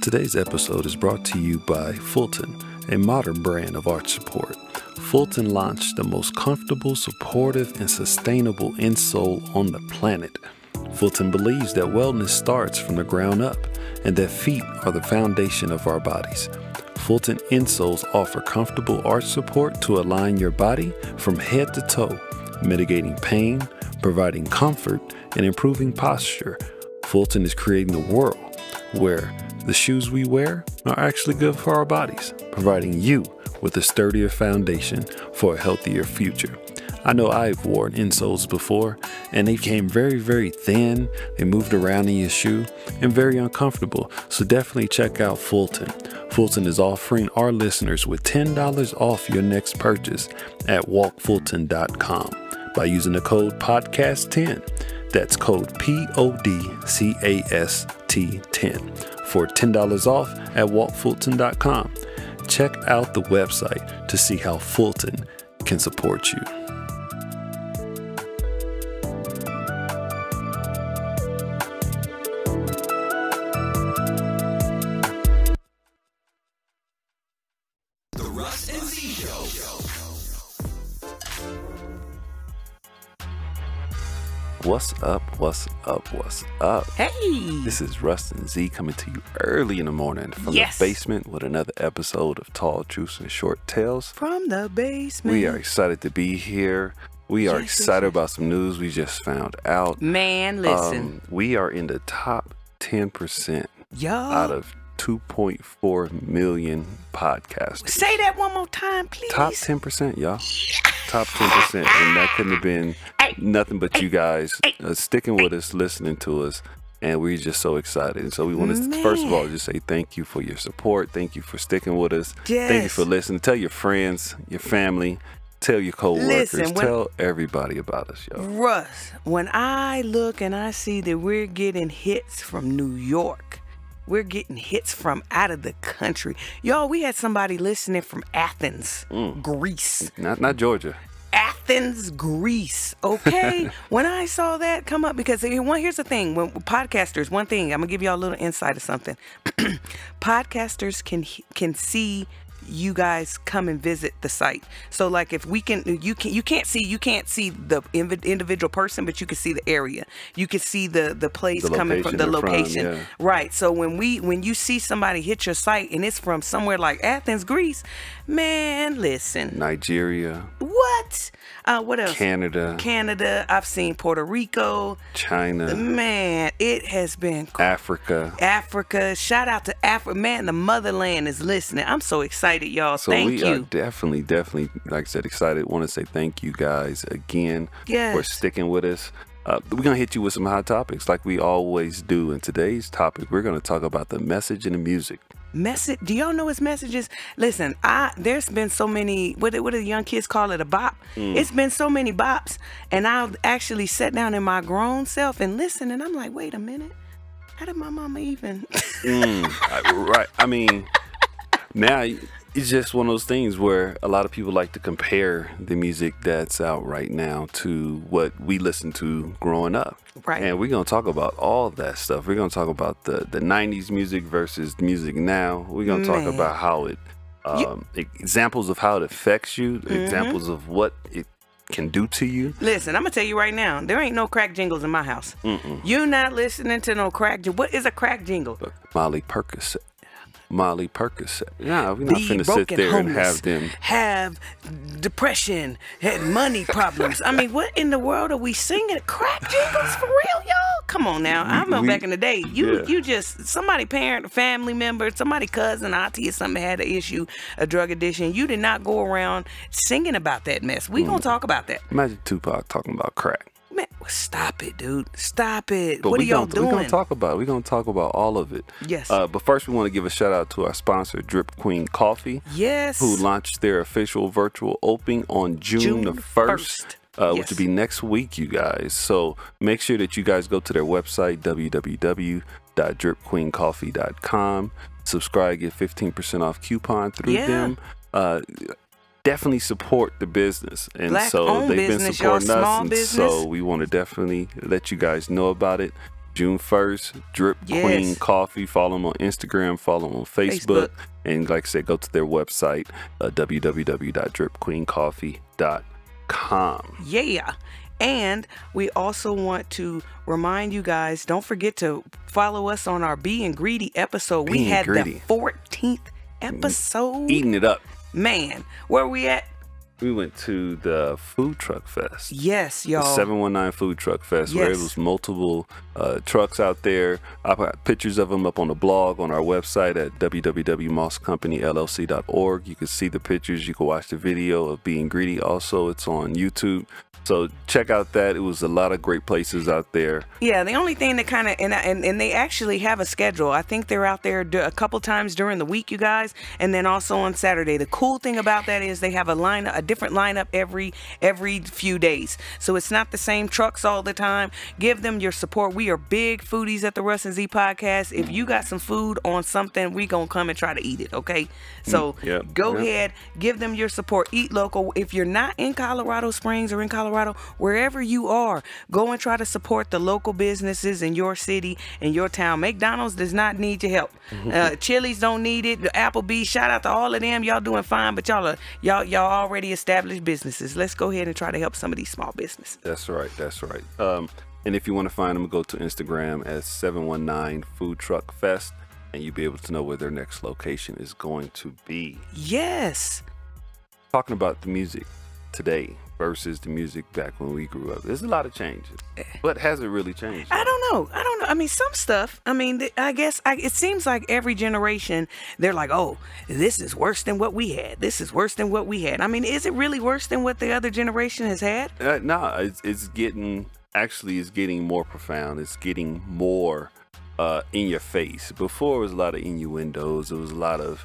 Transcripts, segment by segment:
Today's episode is brought to you by Fulton, a modern brand of arch support. Fulton launched the most comfortable, supportive, and sustainable insole on the planet. Fulton believes that wellness starts from the ground up and that feet are the foundation of our bodies. Fulton insoles offer comfortable arch support to align your body from head to toe, mitigating pain, providing comfort, and improving posture. Fulton is creating a world where the shoes we wear are actually good for our bodies, providing you with a sturdier foundation for a healthier future. I know I've worn insoles before, and they became very, very thin. They moved around in your shoe and very uncomfortable. So definitely check out Fulton. Fulton is offering our listeners with $10 off your next purchase at walkfulton.com by using the code podcast10. That's code PODCAST10 for $10 off at walkfulton.com. Check out the website to see how Fulton can support you. The Russ and Z Show. What's up? What's up? What's up? Hey! This is Russ and Z coming to you early in the morning from Yes. the basement with another episode of Tall Truths and Short Tales. From the basement. We are excited to be here. We are excited about some news we just found out. Man, listen. We are in the top 10% Y'all. out of 2.4 million podcasters. Say that one more time, please. Top 10%, y'all. Top 10%. And that couldn't have been nothing but you guys sticking with us, listening to us. And we're just so excited. And so we want to, first of all, just say thank you for your support. Thank you for sticking with us. Yes. Thank you for listening. Tell your friends, your family, tell your coworkers, Listen, tell everybody about us, y'all. Russ, when I look and I see that we're getting hits from New York, we're getting hits from out of the country. Y'all, we had somebody listening from Athens, Greece. Not Georgia. Athens, Greece. Okay. When I saw that come up, because here's the thing: when podcasters, one thing I'm gonna give y'all a little insight of something. Podcasters can see you guys come and visit the site. So like if we can, you can't see the individual person, but you can see the area. You can see the place coming from the location. Yeah. Right. So when you see somebody hit your site and it's from somewhere like Athens, Greece, man, listen. Nigeria. What? What else? Canada. I've seen Puerto Rico. China. Man, it has been Africa. Shout out to Africa. Man, the motherland is listening. I'm so excited, y'all. So thank we you. are definitely, like I said, excited. Want to say thank you guys again for sticking with us. We're going to hit you with some hot topics like we always do. In today's topic, we're going to talk about the message in the music. Message? Do y'all know his messages? Listen, there's been so many, what do the young kids call it, a bop? It's been so many bops, and I've actually sat down in my grown self and listened, and I'm like, wait a minute, how did my mama even? Right. I mean, now it's just one of those things where a lot of people like to compare the music that's out right now to what we listened to growing up. Right. And we're going to talk about all of that stuff. We're going to talk about the 90s music versus music now. We're going to talk about how it, examples of how it affects you, examples of what it can do to you. Listen, I'm going to tell you right now, there ain't no crack jingles in my house. You're not listening to no crack jingle. What is a crack jingle? Molly Percocet. Yeah, we're not finna sit there and have them have depression, had money problems. I mean, what in the world are we singing? Crack jingles for real, y'all? Come on now. I remember back in the day, you just somebody parent, a family member, somebody cousin, auntie or something had an issue, a drug addiction. You did not go around singing about that mess. We gonna talk about that. Imagine Tupac talking about crack. Man, stop it, dude. Stop it. But what are y'all doing? We're going to talk about it. We're going to talk about all of it. Yes. But first, we want to give a shout out to our sponsor, Drip Queen Coffee. Yes. Who launched their official virtual opening on June the 1st. Which will be next week, you guys. So make sure that you guys go to their website, www.dripqueencoffee.com. Subscribe, get 15% off coupon through them. Definitely support the business, and Black so owned they've business, been supporting y'all, us, small and business. so we want to definitely let you guys know about it. June 1st, Drip Queen Coffee. Follow them on Instagram, follow them on Facebook. And like I said, go to their website, www.dripqueencoffee.com. Yeah. And we also want to remind you guys, don't forget to follow us on our Being Greedy episode. We had the 14th episode. Eating it up. Man, where are we at? We went to the Food Truck Fest. Yes, y'all. The 719 Food Truck Fest, where it was multiple trucks out there. I got pictures of them up on the blog on our website at www.mosscompanyllc.org. You can see the pictures. You can watch the video of Being Greedy. Also, it's on YouTube. So check out that. It was a lot of great places out there. Yeah, the only thing that kind of, and they actually have a schedule. I think they're out there a couple times during the week, you guys, and then also on Saturday. The cool thing about that is they have a different lineup every few days. So it's not the same trucks all the time. Give them your support. We are big foodies at the Russ and Z podcast. If you got some food on something, we gonna come and try to eat it, okay? So go ahead, give them your support. Eat local. If you're not in Colorado Springs or in Colorado, wherever you are, go and try to support the local businesses in your city and your town. McDonald's does not need your help. Chili's don't need it. Applebee's, shout out to all of them. Y'all doing fine, but y'all already established businesses. Let's go ahead and try to help some of these small businesses. That's right. And if you want to find them, go to Instagram as 719 Food Truck Fest, and you'll be able to know where their next location is going to be. Yes. Talking about the music today versus the music back when we grew up. There's a lot of changes, but has it really changed? I don't know. I mean, some stuff. I mean, I guess it seems like every generation, they're like, oh, this is worse than what we had. This is worse than what we had. I mean, is it really worse than what the other generation has had? No, it's getting more profound. It's getting more in your face. Before, it was a lot of innuendos. It was a lot of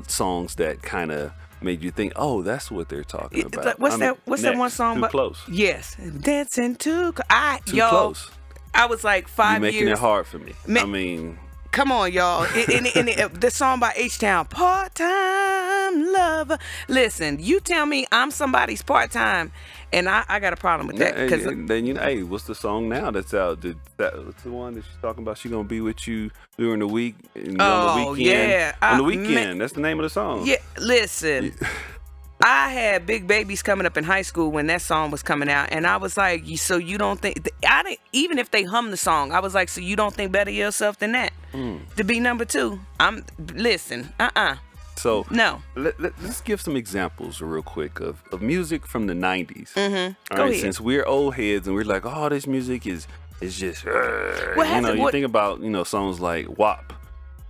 songs that kind of made you think, oh, that's what they're talking about. What's that one song? Too Close. Yes, dancing too close. I was like 5 years. You're making it hard for me. I mean, come on, y'all. The song by H-Town, Part-Time Lover. Listen, you tell me I'm somebody's part-time, and I got a problem with that. And then hey, what's the song now that's out? What's the one that she's talking about? She gonna be with you during the week. On the weekend. On the weekend. That's the name of the song. Yeah, listen. I had big babies coming up in high school when that song was coming out, and I was like, so you don't think, even if they hum the song, I was like, so you don't think better of yourself than that? To be number two? So no. Let's give some examples real quick of music from the 90s. Mm-hmm. All right, since we're old heads and we're like, oh, this music is just, you think about, songs like WAP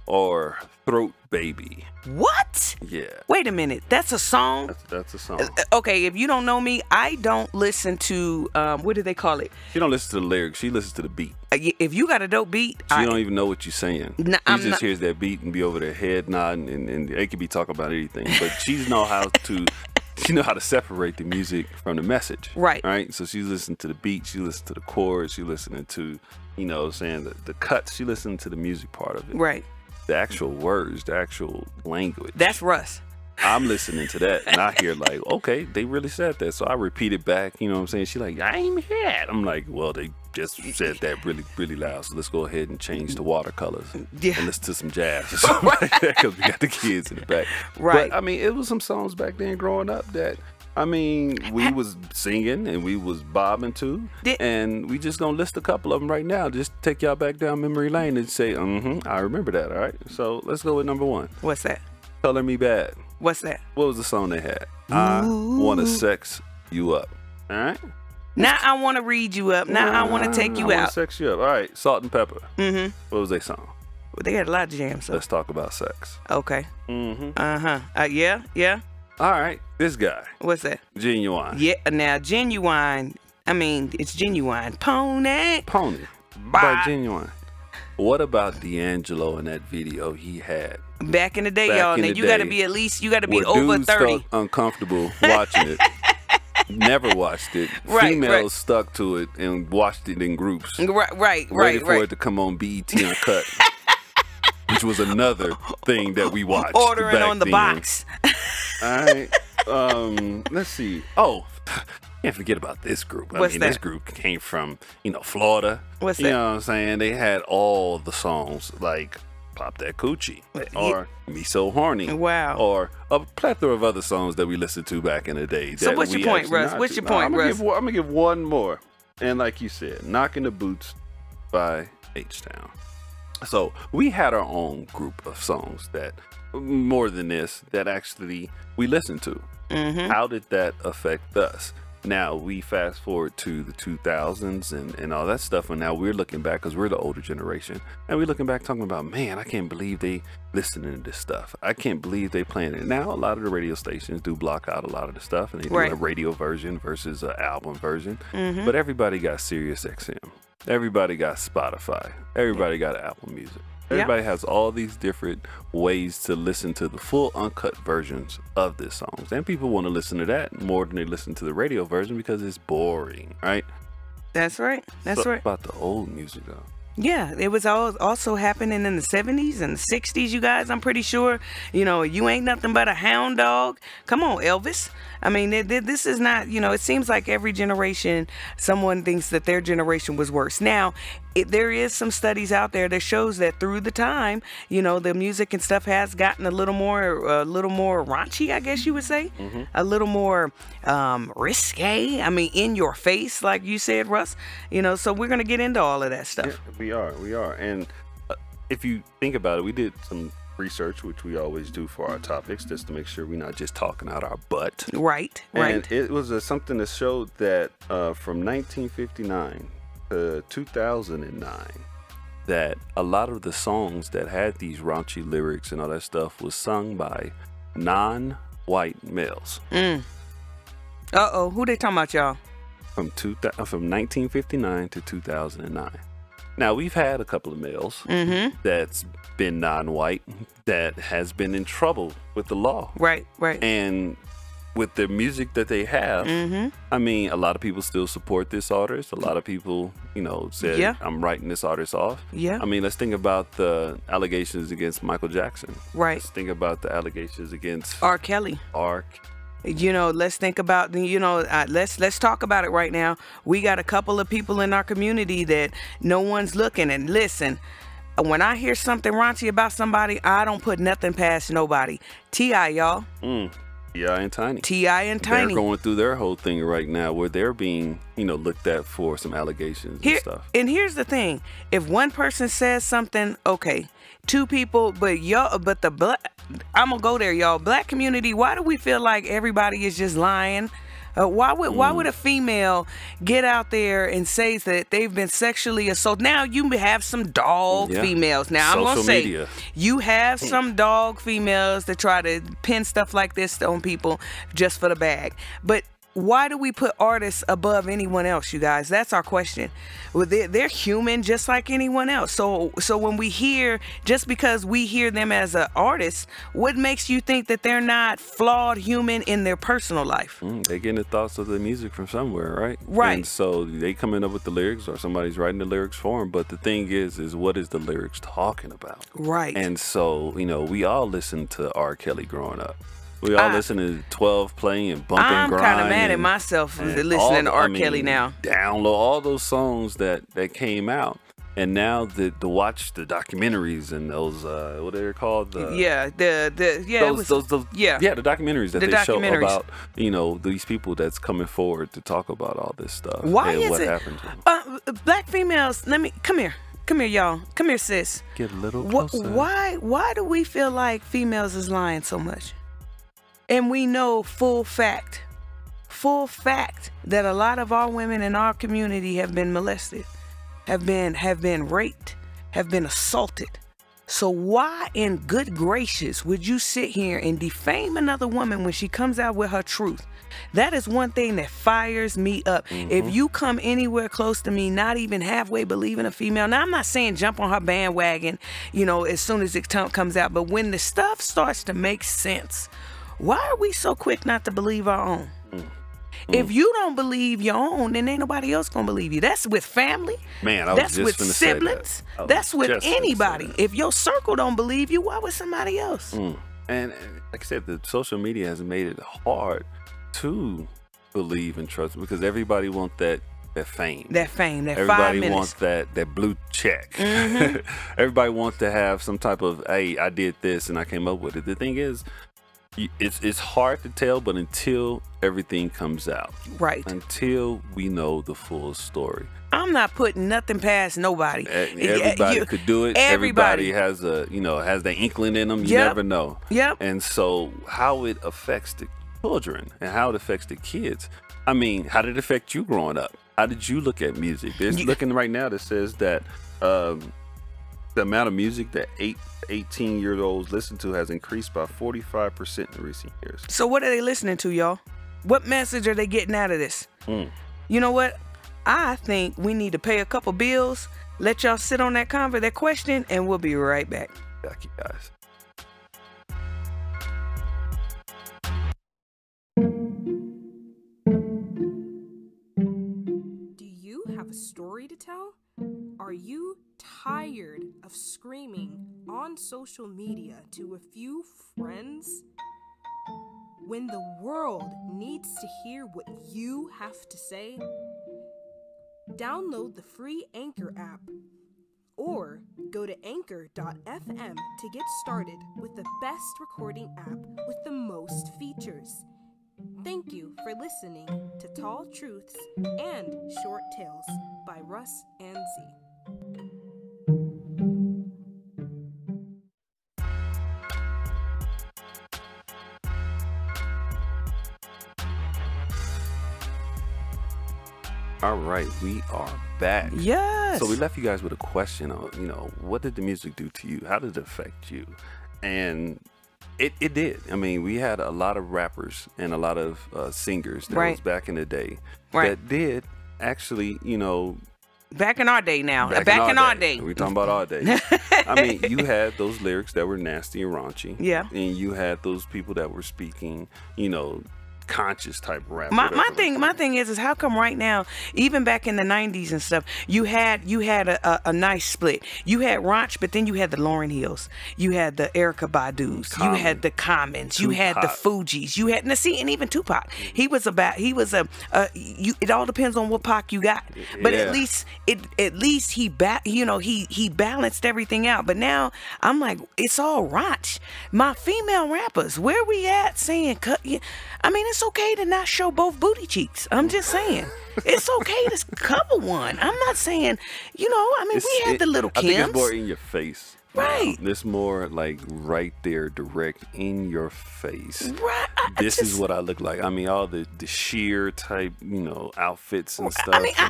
or Throat Baby. What? Yeah. Wait a minute. That's a song? That's a song. Okay, if you don't know me, I don't listen to, what do they call it? She don't listen to the lyrics. She listens to the beat. If you got a dope beat. She don't even know what you're saying. She just hears that beat and be over their head nodding, and they could be talking about anything. But she know how to separate the music from the message. Right? So she's listening to the beat. She listens to the chords. She listening to, the cuts. She listening to the music part of it. Right. The actual words, the actual language. That's Russ. I'm listening to that and I hear like, okay, they really said that. So I repeat it back, you know what I'm saying? She's like, I ain't hear that. I'm like, well, they just said that really, really loud. So let's go ahead and change the watercolors and listen to some jazz or something like that, because we got the kids in the back. Right. But I mean, it was some songs back then growing up that, I mean, we was singing and we was bobbing to, and we just gonna list a couple of them right now. Just take y'all back down memory lane and say, I remember that. All right. So let's go with number one. What's that? Color Me Bad. What's that? What was the song they had? I wanna sex you up. All right. Now I want to read you up. Now I want to take you out. I want to sex you up. All right. Salt and Pepper. Mm-hmm. What was their song? Well, they had a lot of jams. So. Let's talk about sex. Okay. Mm-hmm. Yeah. All right. This guy. What's that? Genuine. Yeah. Now Genuine. I mean, it's Genuine. Pony. By Genuine. What about D'Angelo in that video he had? Back in the day, y'all. Now you got to be over 30. Felt uncomfortable watching it. Never watched it. Females stuck to it and watched it in groups. Right. Waited for it to come on BET Uncut, which was another thing that we watched. Ordering on the box. All right. Let's see. Oh, Can't forget about this group. What's that? This group came from, Florida. What's you that? You know what I'm saying? They had all the songs like Pop That Coochie or Me So Horny. Wow. Or a plethora of other songs that we listened to back in the day. So what's your point, Russ? What's your point, Russ? I'm going to give one more. And like you said, Knocking the Boots by H-Town. So we had our own group of songs that, more than this, that actually we listened to. Mm-hmm. How did that affect us? Now we fast forward to the 2000s and all that stuff, and now we're looking back because we're the older generation, and we're looking back talking about, man, I can't believe they listening to this stuff. I can't believe they playing it. Now a lot of the radio stations do block out a lot of the stuff, and they do a radio version versus an album version. Mm-hmm. But everybody got Sirius XM. Everybody got Spotify. Everybody got Apple Music. Everybody has all these different ways to listen to the full uncut versions of this songs. And people want to listen to that more than they listen to the radio version because it's boring, right? That's right. That's right. About the old music, though. Yeah, it was also happening in the 70s and the 60s, you guys, I'm pretty sure. You ain't nothing but a hound dog. Come on, Elvis. I mean, this is not, it seems like every generation, someone thinks that their generation was worse. Now, there is some studies out there that shows that through the time, the music and stuff has gotten a little more raunchy, I guess you would say. Mm-hmm. A little more risque. I mean, in your face, like you said, Russ. So we're going to get into all of that stuff. Yeah, we are. And if you think about it, we did some research, which we always do for our topics, just to make sure we're not just talking out our butt. Right. And it was something that showed that from 1959 to 2009, that a lot of the songs that had these raunchy lyrics and all that stuff was sung by non-white males. Uh-oh, who they talking about, y'all? From 1959 to 2009. Now, we've had a couple of males that's been non-white that has been in trouble with the law. Right. And with the music that they have, I mean, a lot of people still support this artist. A lot of people, said, I'm writing this artist off. Yeah. I mean, let's think about the allegations against Michael Jackson. Right. Let's think about the allegations against R. Kelly. Let's think about, let's talk about it right now. We got a couple of people in our community that no one's looking. And listen, when I hear something raunchy about somebody, I don't put nothing past nobody. T.I., y'all. T.I. and Tiny. T.I. and Tiny. They're going through their whole thing right now where they're being, looked at for some allegations and stuff. And here's the thing. If one person says something, okay, two people, but the black, I'm going to go there, y'all. Black community, why do we feel like everybody is just lying? Why would a female get out there and say that they've been sexually assaulted? Now you have some dog females. Now I'm gonna say you have some dog females that try to pin stuff like this on people just for the bag. But why do we put artists above anyone else, you guys? That's our question. Well, they're human just like anyone else. So when we hear, just because we hear them as an artist, what makes you think that they're not flawed human in their personal life? They're getting the thoughts of the music from somewhere, right? Right. And so they coming up with the lyrics, or somebody's writing the lyrics for them. But the thing is what is the lyrics talking about? Right. And so, we all listened to R. Kelly growing up. We all listen to 12 playing and bump and grind. I'm kind of mad at myself listening to R. Kelly now. Download all those songs that came out. And now to watch the documentaries and those, what are they called? The documentaries that they show about, these people that's coming forward to talk about all this stuff. Why and is what it? happened to them. Black females, come here, y'all. Come here, sis. Get a little closer. Why do we feel like females is lying so much? And we know full fact that a lot of our women in our community have been molested, have been raped, have been assaulted. So why in good gracious would you sit here and defame another woman when she comes out with her truth? That is one thing that fires me up. If you come anywhere close to me, not even halfway believing a female. Now, I'm not saying jump on her bandwagon, as soon as it comes out. But when the stuff starts to make sense, why are we so quick not to believe our own? If you don't believe your own, then ain't nobody else gonna believe you. That's with family. Man, I was that's just with finna siblings. say that. That's with anybody. If your circle don't believe you, why would somebody else? And like I said, the social media has made it hard to believe and trust because everybody wants that fame. That 5 Everybody minutes. wants that blue check. Mm-hmm. Everybody wants to have some type of, hey, I did this and I came up with it. The thing is, it's hard to tell, but until everything comes out, Right. until we know the full story. I'm not putting nothing past nobody. Everybody could do it. Everybody has has the inkling in them. You Yep. never know. Yep. And so how it affects the children and how it affects the kids. I mean, how did it affect you growing up? How did you look at music? There's looking right now that says that the amount of music that 18-year-olds listen to has increased by 45% in recent years. So what are they listening to, y'all? What message are they getting out of this? You know what? I think we need to pay a couple bills, let y'all sit on that question, and we'll be right back. Thank you, guys. Do you have a story to tell? Are you tired of screaming on social media to a few friends? When the world needs to hear what you have to say, download the free Anchor app or go to anchor.fm to get started with the best recording app with the most features. Thank you for listening to Tall Truths and Short Tales by Russ and Z. All right, we are back. Yes. So we left you guys with a question on, what did the music do to you? How did it affect you? And it did. I mean, we had a lot of rappers and a lot of singers that was back in the day that did actually, back in our day now. Back in our day. We're talking about our day. I mean, you had those lyrics that were nasty and raunchy. Yeah. And you had those people that were speaking, conscious type rap. My thing is how come right now, even back in the 90s and stuff, you had a nice split. You had Raunch, but then you had the Lauryn Hills, you had the Erykah Badu's, you had the Commons, you had the Fugees, you had and even Tupac. It all depends on what Pac you got, but at least he balanced everything out. But now I'm like, it's all Raunch. My female rappers, where we at saying I mean, it's okay to not show both booty cheeks. I'm just saying. It's okay to cover one. I'm not saying, we had the little Kims. I think it's more in your face. Right. It's more like right there, direct in your face. Right. This is what I look like. I mean, all the sheer type, outfits and stuff. I mean, I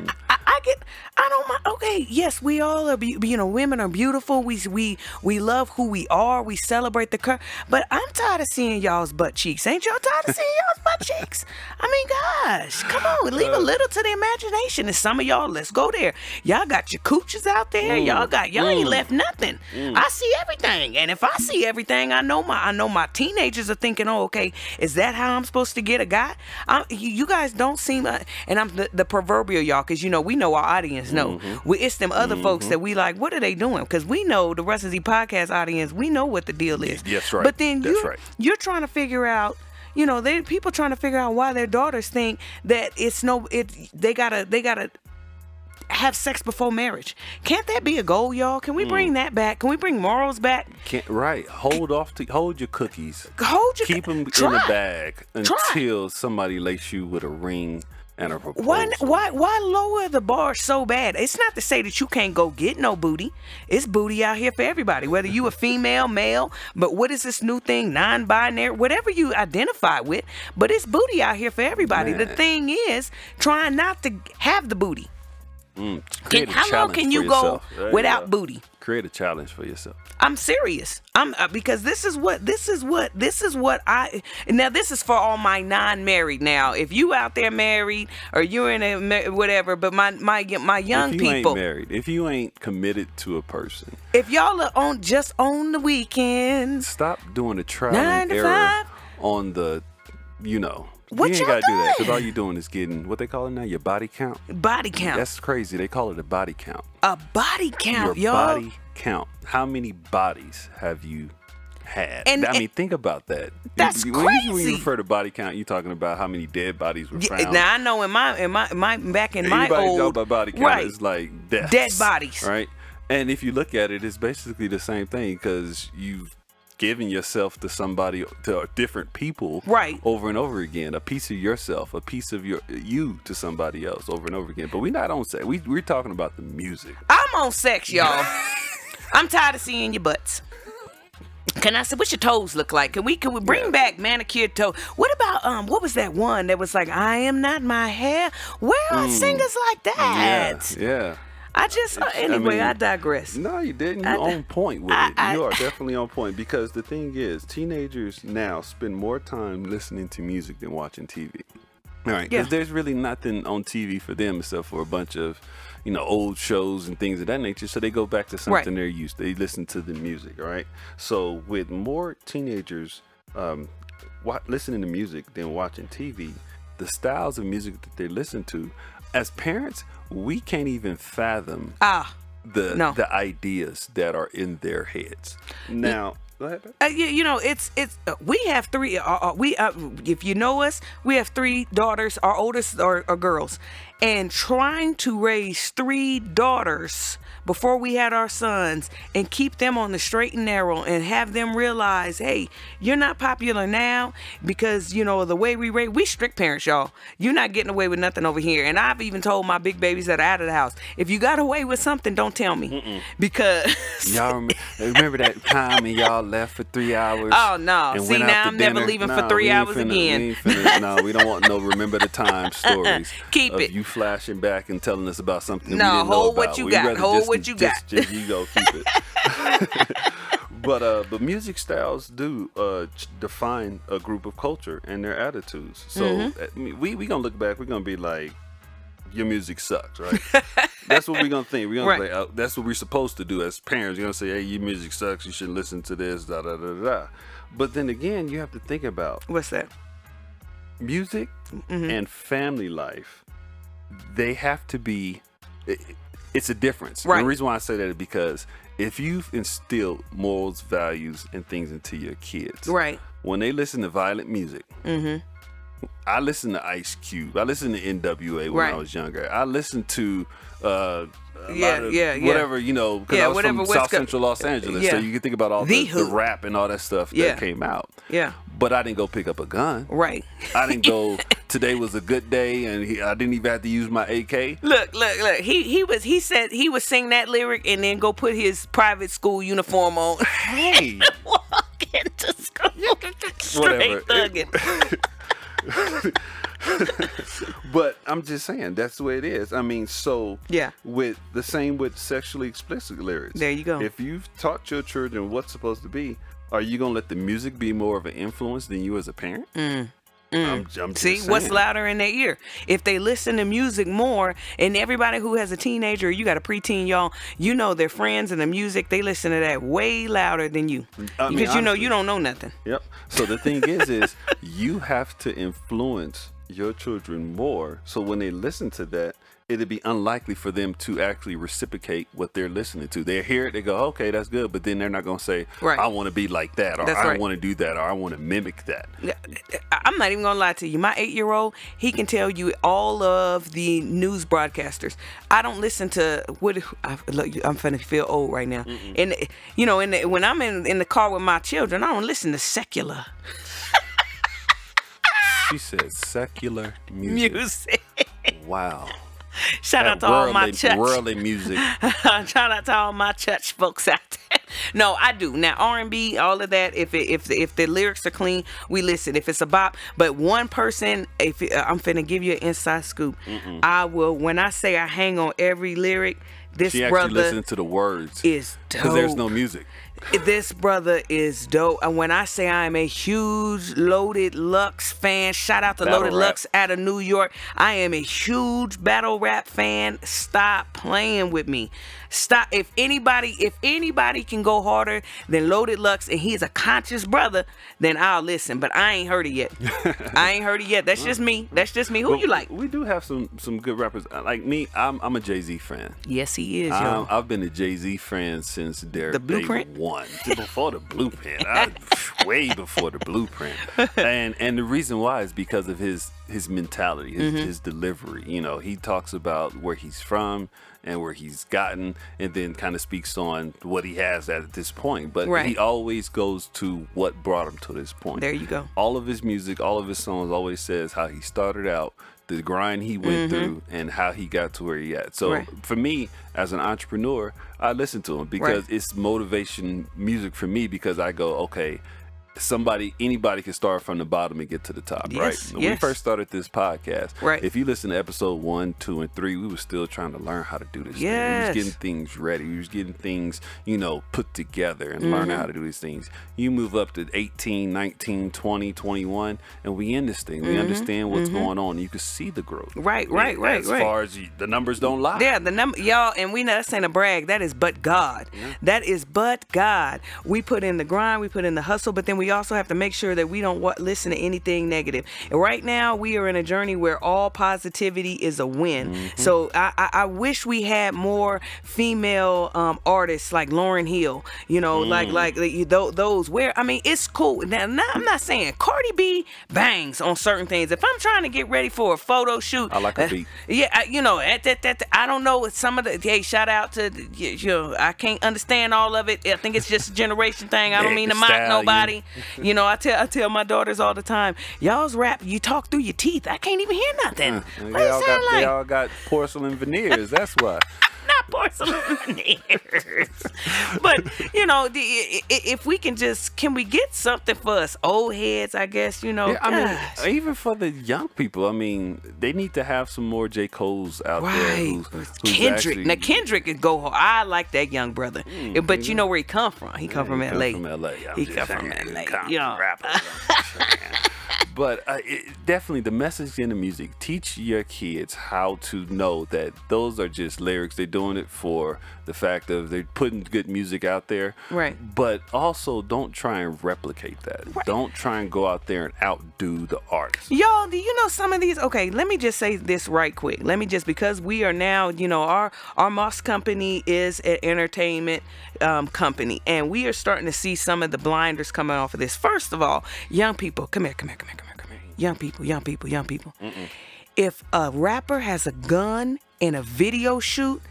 don't mind. Okay, yes, we all are, women are beautiful. We love who we are. We celebrate the but I'm tired of seeing y'all's butt cheeks. Ain't y'all tired of seeing y'all's butt cheeks? I mean, gosh, come on, leave a little to the imagination. And some of y'all, let's go there. Y'all got your cooches out there. Y'all ain't left nothing. I see everything, and if I see everything, I know my teenagers are thinking, oh, okay, is that how I'm supposed to get a guy? You guys don't seem, and I'm the proverbial y'all, because we know our audience know. It's them other folks that we like, what are they doing? Because we know the Russ and Z podcast audience, we know what the deal is. Yes, right. But then you're trying to figure out, people trying to figure out why their daughters think that they gotta have sex before marriage. Can't that be a goal, y'all? Can we bring that back? Can we bring morals back? Hold your cookies. Keep them in a bag until somebody lace you with a ring and a proposal. Why lower the bar so bad? It's not to say that you can't go get no booty. It's booty out here for everybody, whether you a female, male, but what is this new thing, non-binary, whatever you identify with, but it's booty out here for everybody. Man. The thing is, trying not to have the booty. How long can you go without booty? Create a challenge for yourself. I'm serious. Because this is what now this is for all my non-married. Now, if you out there married or you're in a whatever, but my young if you people ain't married, if you ain't committed to a person, if y'all are on the weekends, stop doing the trial and error on the, What you ain't y'all gotta do that, doing? because all you're doing is getting what they call it now, your body count. Body count. That's crazy. They call it a body count. A body count, Your y'all. body count. How many bodies have you had. And- I mean, think about that. That's When crazy. you refer to body count, you're talking about how many dead bodies were found. Now I know in my back in my Anybody talk old about body count right, is like deaths, dead bodies. right? And if you look at it, it's basically the same thing because you've given yourself to somebody, to different people, right, over and over again. A piece of yourself, a piece of you to somebody else over and over again. But we're not on sex. We're talking about the music. I'm on sex, y'all. I'm tired of seeing your butts. Can I say what's your toes look like? Can we bring back manicured toe? What about what was that one that was like I am not my hair? Where are singers like that? Yeah. I just anyway, I digress. No, you didn't. You're on point with it. You are definitely on point because the thing is, teenagers now spend more time listening to music than watching TV. All right, because there's really nothing on TV for them except for a bunch of, old shows and things of that nature. So they go back to something they're used to. They listen to the music, all right? So with more teenagers listening to music than watching TV, the styles of music that they listen to, as parents, we can't even fathom the ideas that are in their heads. Now, go ahead. It's we have three. If you know us, we have three daughters. Our oldest are girls, and trying to raise three daughters before we had our sons and keep them on the straight and narrow and have them realize, hey, you're not popular now because, the way we strict parents, y'all. You're not getting away with nothing over here. And I've even told my big babies that are out of the house, if you got away with something, don't tell me. Because y'all remember that time and y'all left for 3 hours? Oh, no. See, now I'm never leaving for 3 hours again. No, we don't want no remember the time stories. Keep of it. You flashing back and telling us about something we didn't know hold about. what you got. Hold what you got. Just you go keep it. But music styles do define a group of culture and their attitudes. So we gonna look back. We're gonna be like, your music sucks, right? That's what we're gonna think. We're gonna say, that's what we're supposed to do as parents. You're gonna say, hey, your music sucks. You should listen to this. Da da da da. But then again, you have to think about what's that? Music and family life. They have to be. It's a difference. Right. And the reason why I say that is because if you've instilled morals, values, and things into your kids, right, when they listen to violent music, I listened to Ice Cube. I listened to NWA when I was younger. I listened to whatever, because I was from South Central Los Angeles. So you can think about all the rap and all that stuff that came out. Yeah. But I didn't go pick up a gun. Right. I didn't go, today was a good day, and I didn't even have to use my AK. Look. He said he would sing that lyric and then go put his private school uniform on. Hey. Walk into school. Straight thugging. But I'm just saying that's the way it is. I mean, so with the same with sexually explicit lyrics. There you go. If you've taught your children what's supposed to be, are you gonna let the music be more of an influence than you as a parent? I'm just See, saying. what's louder in their ear? If they listen to music more, and everybody who has a teenager, you got a preteen, y'all, their friends and the music, they listen to that way louder than you. Because you don't know nothing. Yep. So the thing is you have to influence your children more. So when they listen to that, it'd be unlikely for them to actually reciprocate what they're listening to. They hear it, they go, okay, that's good. But then they're not going to say, I want to be like that, or I want to do that, or I want to mimic that. I'm not even going to lie to you. My 8-year-old, he can tell you all of the news broadcasters. I don't listen to I'm finna feel old right now. And when I'm in the car with my children, I don't listen to secular. She said secular music. Wow. Shout out to all my church. Worldly music. Shout out to all my church folks out there. No, I do. Now R&B, all of that. If the lyrics are clean, we listen. If it's a bop, but one person, I'm finna give you an inside scoop. I will. When I say I hang on every lyric, this she brother actually listens to the words. Is dope. Because there's no music. This brother is dope. And when I say I am a huge Loaded Lux fan, shout out to Loaded Lux out of New York. I am a huge battle rap fan. Stop playing with me. Stop. If anybody can go harder than Loaded Lux and he's a conscious brother, then I'll listen. But I ain't heard it yet. That's just me. Who you like? We do have some good rappers. Like me, I'm a Jay-Z fan. Yes, he is, y'all. I've been a Jay-Z fan since The Blueprint? one, before the blueprint. Way before the blueprint. And the reason why is because of his mentality, his delivery. You know, he talks about where he's from and where he's gotten, and then kind of speaks on what he has at this point. But he always goes to what brought him to this point. There you go. All of his music, all of his songs always says how he started out, the grind he went through, and how he got to where he at. So for me, as an entrepreneur, I listen to him because it's motivation music for me, because I go, okay, anybody can start from the bottom and get to the top, right? When we first started this podcast, if you listen to episode 1, 2, and 3, we were still trying to learn how to do this thing. We was getting things ready. We was getting things, put together and learning how to do these things. You move up to 18, 19, 20, 21, and we in this thing. We understand what's going on. You can see the growth. Right. As far as the numbers don't lie. Yeah, the number, y'all, and we know that's ain't a brag. That is but God. That is but God. We put in the grind, we put in the hustle, but then we also have to make sure that we don't listen to anything negative. And right now, we are in a journey where all positivity is a win. So I wish we had more female artists like Lauryn Hill, like those where, I mean, it's cool. Now, I'm not saying Cardi B bangs on certain things. If I'm trying to get ready for a photo shoot, I like a beat. I don't know what some of the, hey, shout out to, I can't understand all of it. I think it's just a generation thing. I don't mean to mock nobody. I tell my daughters all the time, y'all's rap, you talk through your teeth. I can't even hear nothing. What does it sound like? They all got porcelain veneers. That's why. Not porcelain veneers. But, if we can we get something for us old heads, I guess, Yeah, I mean, even for the young people, I mean, they need to have some more J. Cole's out there. Who's Kendrick. Actually, now, Kendrick could go hard. I like that young brother. But you know where he come from. He come from L.A. He come from L.A. But definitely the message in the music, teach your kids how to know that those are just lyrics. They're doing it for the fact of they're putting good music out there. Right. But also don't try and replicate that. Right. Don't try and go out there and outdo the artist. Y'all, do you know some of these? Okay, let me just say this right quick. Because we are now, our Moss company is an entertainment company, and we are starting to see some of the blinders coming off of this. First of all, young people, come here. Young people. If a rapper has a gun in a video shoot,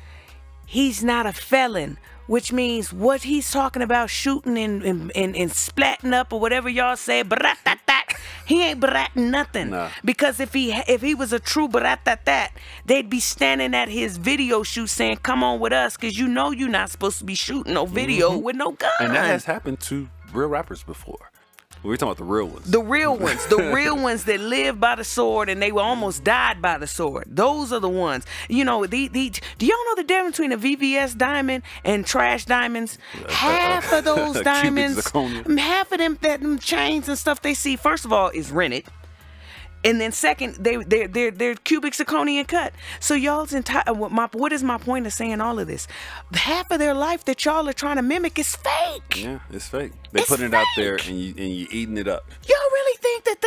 he's not a felon, which means what he's talking about, shooting and splatting up or whatever y'all say, brat-tat-tat, he ain't bratting nothing. No. Because if he was a true brat-tat-tat, they'd be standing at his video shoot saying, come on with us, because you're not supposed to be shooting no video with no gun. And that has happened to real rappers before. We're talking about the real ones. The real ones that live by the sword and they were almost died by the sword. Those are the ones. Do y'all know the difference between a VVS diamond and trash diamonds? Half of those diamonds, half of them chains and stuff they see, first of all, is rented. And then second, they're cubic zirconian cut. So y'all's entire, what is my point of saying all of this? Half of their life that y'all are trying to mimic is fake. Yeah, it's fake. They putting it out there and you eating it up. Y'all really think that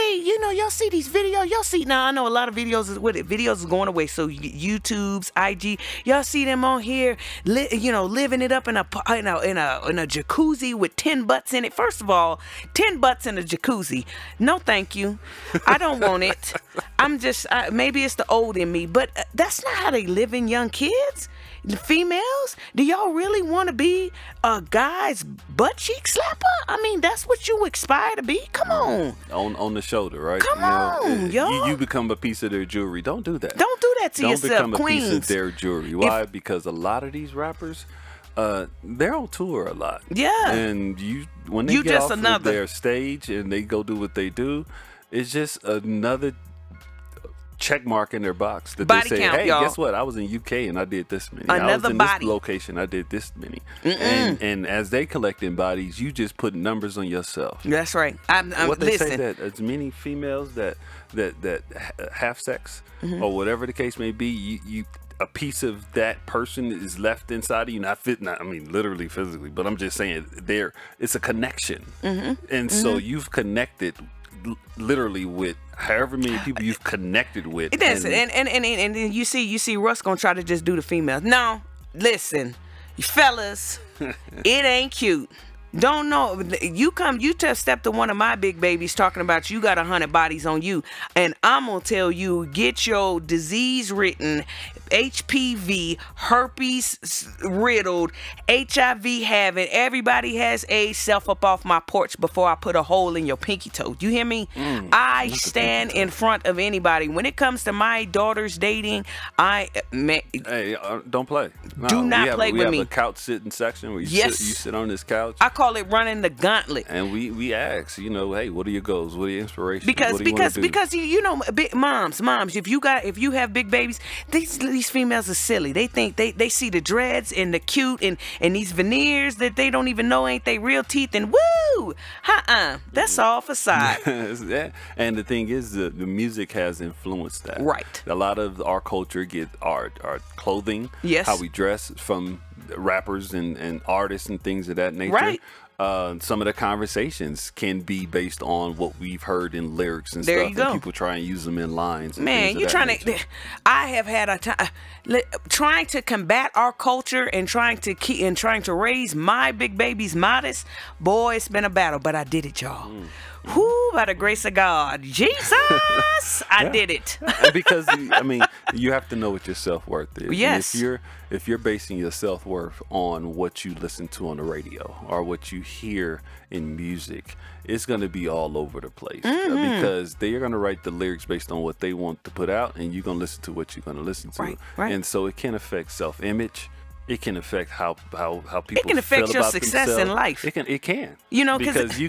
y'all see these videos? Now I know a lot of videos is going away. So YouTube's, IG, y'all see them on here, living it up in a jacuzzi with 10 butts in it. First of all, 10 butts in a jacuzzi. No, thank you. I don't want it. I'm just maybe it's the old in me, but that's not how they live in young kids. The females, do y'all really want to be a guy's butt cheek slapper? I mean, that's what you aspire to be. Come on the shoulder, right? Come on, yo. You become a piece of their jewelry. Don't do that. Don't do that to yourself, Don't become queens. a piece of their jewelry. Why? Because a lot of these rappers, they're on tour a lot. Yeah. And when they get off of their stage and they go do what they do, it's just another check mark in their box that body they say, count, hey, y'all. Guess what? I was in UK and I did this many. Another I was in body. this location. I did this many. And as they collecting bodies, you just put numbers on yourself. That's right. What they listen. say that as many females that have sex or whatever the case may be, you a piece of that person is left inside of you. Not literally physically, but I'm just saying it's a connection. And so you've connected literally with however many people you've connected with. And you see Russ gonna try to just do the females. No, listen, you fellas, it ain't cute. Don't know. You step to one of my big babies talking about you got 100 bodies on you, and I'm gonna tell you, get your disease written, HPV, herpes riddled, HIV having, everybody has AIDS, self up off my porch before I put a hole in your pinky toe. You hear me? I stand in front of anybody. When it comes to my daughter's dating, Hey, don't play. No, do not play with me. We have a couch sitting section where you sit on this couch. I call it running the gauntlet. And we ask, hey, what are your goals? What are your inspirations? Because moms, if you have big babies, these females are silly. They think they see the dreads and the cute and these veneers that they don't even know ain't they real teeth, and woo, that's all facade. Yeah. And the thing is, the music has influenced that. Right. A lot of our culture get our clothing, how we dress, from rappers and artists and things of that nature. Right. Some of the conversations can be based on what we've heard in lyrics and stuff. And people try and use them in lines. Man, you're trying to. I have had a time trying to combat our culture and trying to raise my big babies modest. Boy, it's been a battle, but I did it, y'all. Whoo, by the grace of God. Jesus, I did it. Because, you have to know what your self-worth is. Yes. And if you're basing your self-worth on what you listen to on the radio or what you hear in music, it's going to be all over the place. Because they're going to write the lyrics based on what they want to put out, and you're going to listen to what you're going to listen to. Right. And so it can affect self-image. It can affect how people It can affect feel your about success themselves. in life. It can. Because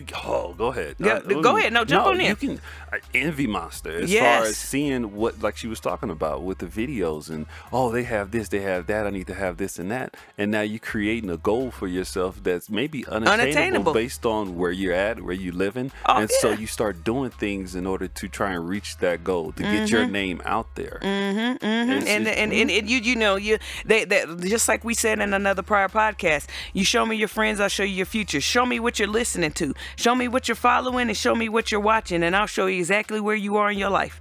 go ahead. Go ahead. No, jump on in. You can envy monster as far as seeing what, like she was talking about with the videos, and they have this, they have that. I need to have this and that, and now you're creating a goal for yourself that's maybe unattainable based on where you're at, where you're living, so you start doing things in order to try and reach that goal to get your name out there. They just like we said in another prior podcast, you show me your friends, I'll show you your future. Show me what you're listening to. Show me what you're following, and show me what you're watching, and I'll show you exactly where you are in your life.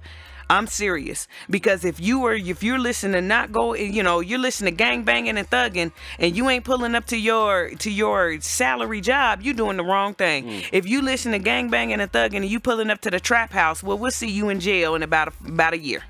I'm serious, because if you're listening you're listening to gang banging and thugging, and you ain't pulling up to your salary job, you doing the wrong thing. If you listen to gang banging and thugging and you pulling up to the trap house, well, we'll see you in jail in about a year.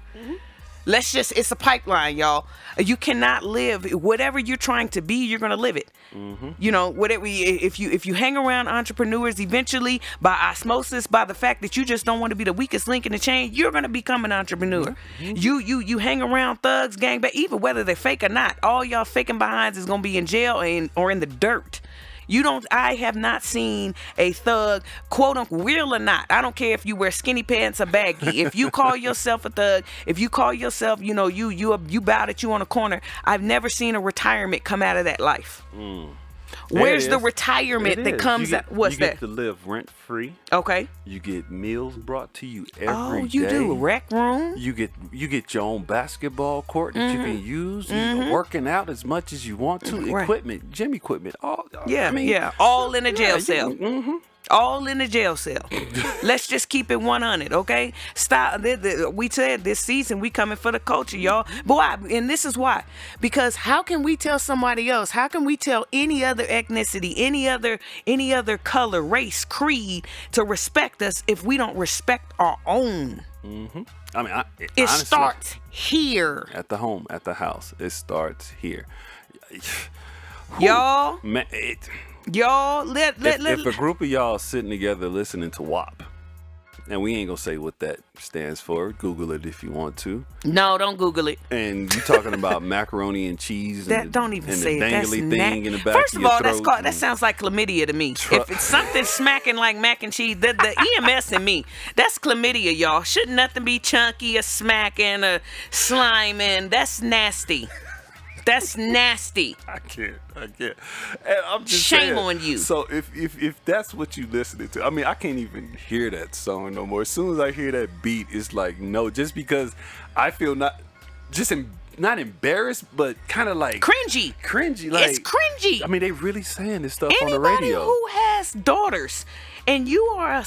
It's a pipeline, y'all. You cannot live whatever you're trying to be. You're gonna live it. Whatever. If you hang around entrepreneurs, eventually by osmosis, by the fact that you just don't want to be the weakest link in the chain, you're gonna become an entrepreneur. You hang around thugs, gangbang, even whether they're fake or not. All y'all faking behinds is gonna be in jail or in the dirt. I have not seen a thug, quote unquote, real or not. I don't care if you wear skinny pants or baggy. If you call yourself a thug, if you call yourself, you bow that you on a corner, I've never seen a retirement come out of that life. Where's the retirement that comes out? What's that? You get to live rent free. Okay. You get meals brought to you every day. Oh, you do. Rec room. You get your own basketball court that you can use. You're working out as much as you want to. Equipment, gym equipment. All in a jail cell. All in the jail cell. Let's just keep it 100, okay? Stop. We said this season we coming for the culture, y'all. Boy, and this is why. Because how can we tell somebody else? How can we tell any other ethnicity, any other color, race, creed to respect us if we don't respect our own? It honestly, starts here. At the home, at the house. It starts here. Y'all. Man, y'all, if a group of y'all sitting together listening to WAP, and we ain't gonna say what that stands for. Google it if you want to. No, don't Google it. And you talking about macaroni and cheese and don't even say the dangly thing in the back First of of your all, throat. that sounds like chlamydia to me. If it's something smacking like mac and cheese, the EMS in me, that's chlamydia, y'all. Shouldn't nothing be chunky or smacking or sliming. That's nasty. That's nasty. I can't. And I'm just shame saying, on you. So if that's what you listening to, I can't even hear that song no more. As soon as I hear that beat, it's like no, just because I feel not embarrassed, but kind of like cringy. Like it's cringy. They really saying this stuff Anybody on the radio. Who has daughters, and you are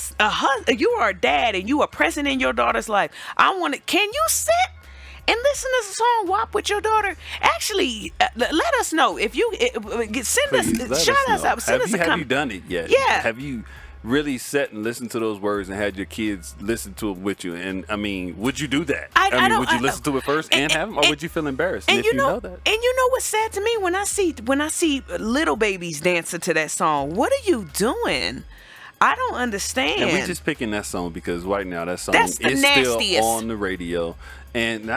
you are a dad, and you are present in your daughter's life. Can you sit and listen to the song WAP with your daughter. Actually, let us know if you send us, shout us out, send us a comment. Have you done it yet? Yeah. Have you really sat and listened to those words and had your kids listen to it with you? And I mean, would you do that? Would you listen to it first and have them, or would you feel embarrassed? And if you know that, and you know what's sad to me when I see little babies dancing to that song. What are you doing? I don't understand. And we're just picking that song because right now that song That's the is nastiest. still on the radio. And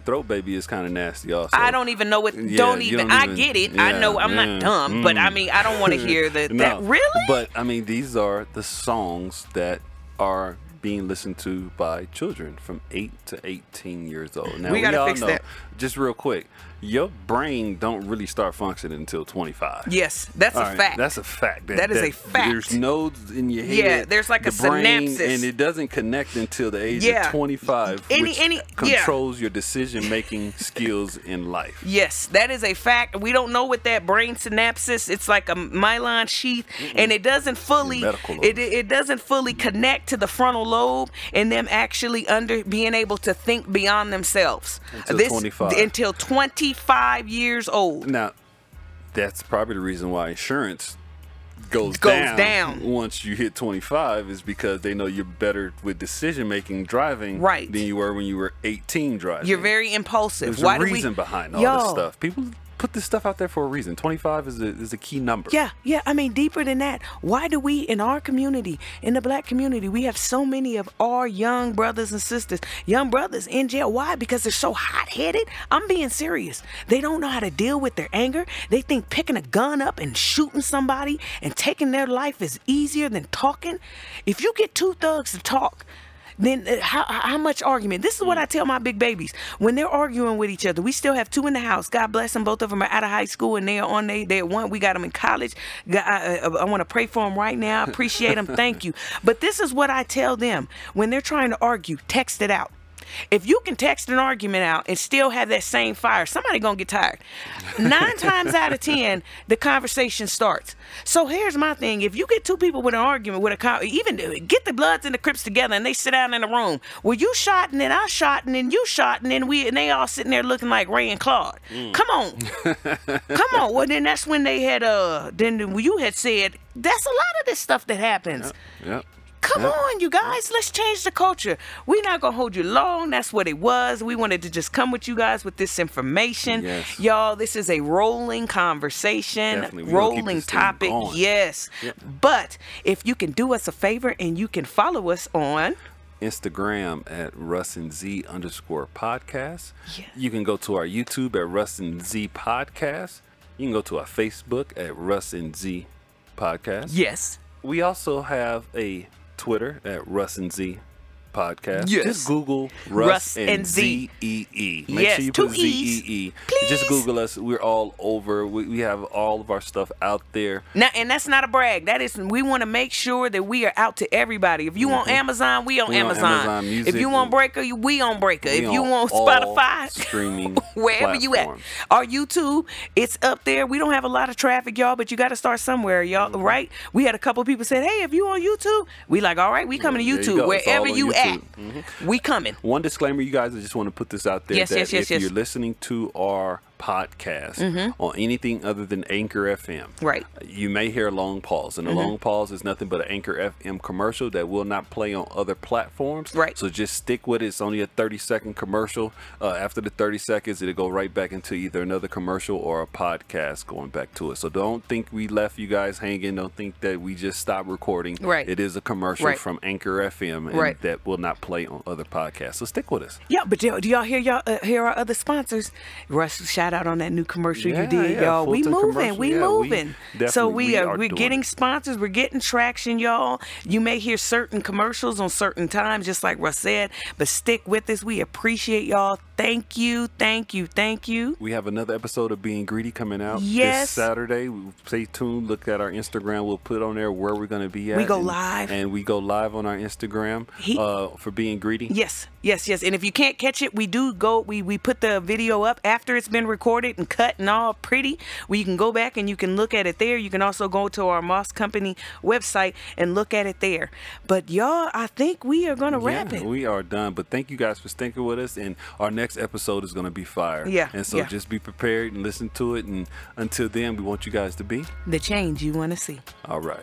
Throat Baby is kind of nasty also. I don't even know what. I get it. I know I'm not dumb, but I mean, I don't want to hear that. No, that really. But I mean, these are the songs that are being listened to by children from 8 to 18 years old. Now we gotta all fix know, that. Just real quick, your brain don't really start functioning until 25. Yes, that's a fact. That's a fact. That is a fact. There's nodes in your head. Yeah, there's like a brain, synapses. and it doesn't connect until the age of 25, which controls your decision-making skills in life. Yes, that is a fact. We don't know what that brain synapses. It's like a myelin sheath, and it doesn't fully it doesn't fully connect to the frontal lobe, and them actually being able to think beyond themselves. Until 25. Until 25 years old. Now, that's probably the reason why insurance goes down once you hit 25, is because they know you're better with decision-making driving than you were when you were 18 driving. You're very impulsive. There's a reason behind all this stuff. People put this stuff out there for a reason. 25 is a key number. Yeah. I mean, deeper than that. Why do we, in our community, in the black community, we have so many of our young brothers and sisters, young brothers in jail? Why? Because they're so hot-headed. I'm being serious. They don't know how to deal with their anger. They think picking a gun up and shooting somebody and taking their life is easier than talking. If you get two thugs to talk, then how much argument? This is what I tell my big babies. When they're arguing with each other, we still have two in the house. God bless them. Both of them are out of high school, and they're on their one. We got them in college. I want to pray for them right now. Appreciate them. Thank you. But this is what I tell them. When they're trying to argue, text it out. If you can text an argument out and still have that same fire, somebody gonna get tired. 9 times out of 10, the conversation starts. So here's my thing: if you get two people with an argument, even get the Bloods and the Crips together, and they sit down in a room, well, you shot and then I shot and then you shot and then they all sitting there looking like Ray and Claude. Come on, come on. Well, then that's when they had then you had said that's a lot of this stuff that happens. Yep. Come on, you guys. Let's change the culture. We're not going to hold you long. That's what it was. We wanted to just come with you guys with this information. Yes. Y'all, this is a rolling conversation, rolling topic. Yes. Yep. But if you can do us a favor and you can follow us on Instagram at RussandZ_podcast. Yeah. You can go to our YouTube at Russ and Z Podcast. You can go to our Facebook at Russ and Z Podcast. Yes. We also have a Twitter at Russ and Z Podcast. Yes. Just Google Russ and Z-E-E. Make sure you put Z-E-E. Just Google us. We're all over. We have all of our stuff out there. Now, and that's not a brag. That is, we want to make sure that we are out to everybody. If you on Amazon, we on Amazon. Music, if you want Breaker, we on Breaker. If you want Spotify, streaming wherever you at. Our YouTube, it's up there. We don't have a lot of traffic, y'all, but you got to start somewhere, y'all. Right? We had a couple people said, "Hey, if you on YouTube," we like, all right, we coming to YouTube. Wherever you at, we coming. One disclaimer, you guys, I just want to put this out there. Yes. If you're listening to our podcast on anything other than Anchor FM, right, you may hear a long pause, and a long pause is nothing but an Anchor FM commercial that will not play on other platforms. Right. So just stick with it. It's only a 30-second commercial. After the 30 seconds, it'll go right back into either another commercial or a podcast going back to it. So don't think we left you guys hanging. Don't think that we just stopped recording. Right. It is a commercial from Anchor FM, and that will not play on other podcasts. So stick with us. Yeah, but do y'all hear our other sponsors? Russ, shout out on that new commercial you did, y'all. We moving. So we're getting sponsors. We're getting traction, y'all. You may hear certain commercials on certain times, just like Russ said, but stick with us. We appreciate y'all. Thank you. We have another episode of Being Greedy coming out this Saturday. Stay tuned. Look at our Instagram. We'll put on there where we're going to be at. We go live. And we go live on our Instagram for Being Greedy. Yes. And if you can't catch it, we do go. We put the video up after it's been recorded and cut and all pretty. Where you can go back and you can look at it there. You can also go to our Moss Company website and look at it there. But y'all, I think we are going to wrap it. We are done. But thank you guys for sticking with us. And our next next episode is going to be fire. Yeah, And so yeah. just be prepared and listen to it. And until then, we want you guys to be The change you want to see. all right.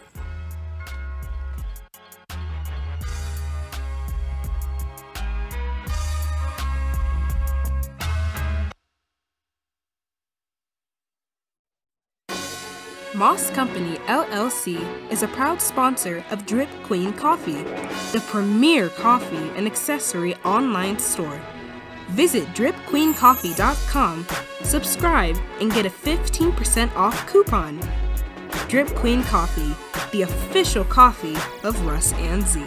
Moss Company LLC is a proud sponsor of Drip Queen Coffee, the premier coffee and accessory online store. Visit dripqueencoffee.com, subscribe, and get a 15% off coupon. Drip Queen Coffee, the official coffee of Russ and Z.